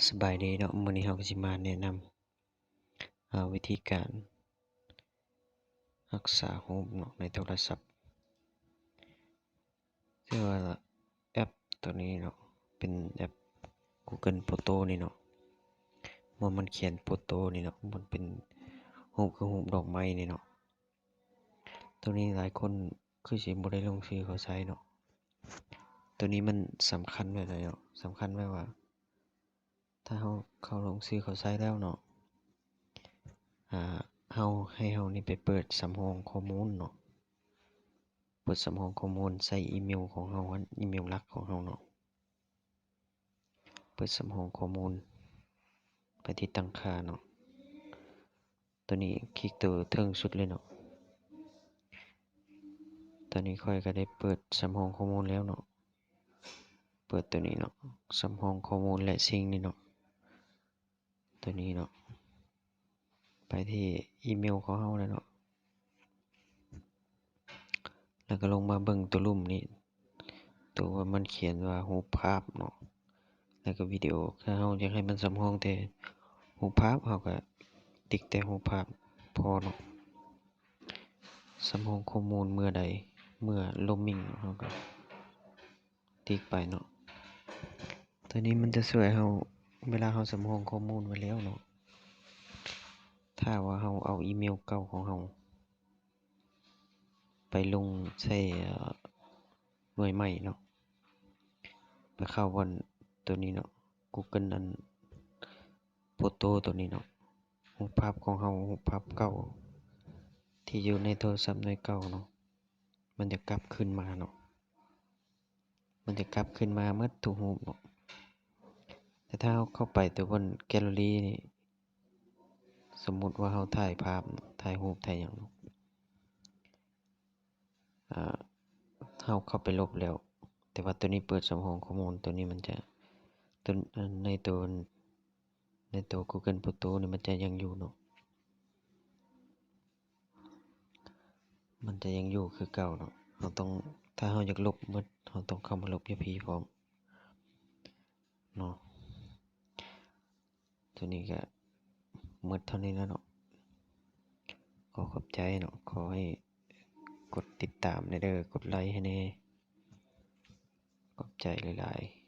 สบายดีเนาะมื้อนี้เราก็สิมาแนะนำวิธีการรักษารูปเนาะในโทรศัพท์ชื่อว่าแอปตัวนี้เนาะเป็นแอป Google Photo นี่เนาะเมื่อมันเขียนโฟโต้นี่เนาะมันเป็นรูปคือรูปดอกไม้นี่เนาะตัวนี้หลายคนคือสิบ่ได้ลงชื่อเขาใช้เนาะตัวนี้มันสำคัญไว้เลยเนาะสำคัญไว้ว่าถ้าเขาลงชื่อเขาใช้แล้วเนาะให้เรานี่ไปเปิดสำรองข้อมูลเนาะเปิดสำรองข้อมูลใส่อีเมลของเราอีเมลหลักของเราเนาะเปิดสำรองข้อมูลไปที่ตั้งค่าเนาะตัวนี้คลิกตัวเทิงสุดเลยเนาะตอนนี้ค่อยก็ได้เปิดสำรองข้อมูลแล้วเนาะเปิดตัวนี้เนาะสำรองข้อมูลและสิ่งนี่เนาะตัวนี้เนาะไปที่อีเมลของเราเลยเนาะแล้วก็ลงมาเบิ่งตัวรูปนี้ตัวว่ามันเขียนว่ารูปภาพเนาะแล้วก็วิดีโอถ้าเราอยากให้มันสำรองแต่รูปภาพเราก็ติ๊กแต่รูปภาพพอเนาะสำรองข้อมูลเมื่อใดเมื่อโรมมิ่งเราก็ติ๊กไปเนาะตัวนี้มันจะช่วยเราเวลาเราสำรองข้อมูลไว้แล้วเนาะถ้าว่าเราเอาอีเมลเก่าของเราไปลงใส่หน่วยใหม่เนาะไปเข้าบนตัวนี้เนาะ Google โฟโต้ตัวนี้เนาะรูปภาพของเรารูปภาพเก่าที่อยู่ในโทรศัพท์ในเก่าเนาะมันจะกลับขึ้นมาเนาะมันจะกลับขึ้นมาหมดทุกรูปเนาะแต่ถ้าเราเข้าไปตัวบนแกลเลอรี่นี่สมมุติว่าเราถ่ายภาพถ่ายรูปถ่ายหยังเนาะเราเข้าไปลบแล้วแต่ว่าตัวนี้เปิดสำรองข้อมูลตัวนี้มันจะตัวในตัว Google Photo นี่มันจะยังอยู่เนาะมันจะยังอยู่คือเก่าเนาะเราต้องถ้าเราอยากลบหมดเราต้องเข้ามาลบอยู่พี่พร้อมเนาะตัวนี้ก็หมดเท่านี้แล้วเนาะขอขอบใจเนาะขอให้กดติดตามในเด้อกดไลค์ให้แน่ขอบใจหลายๆ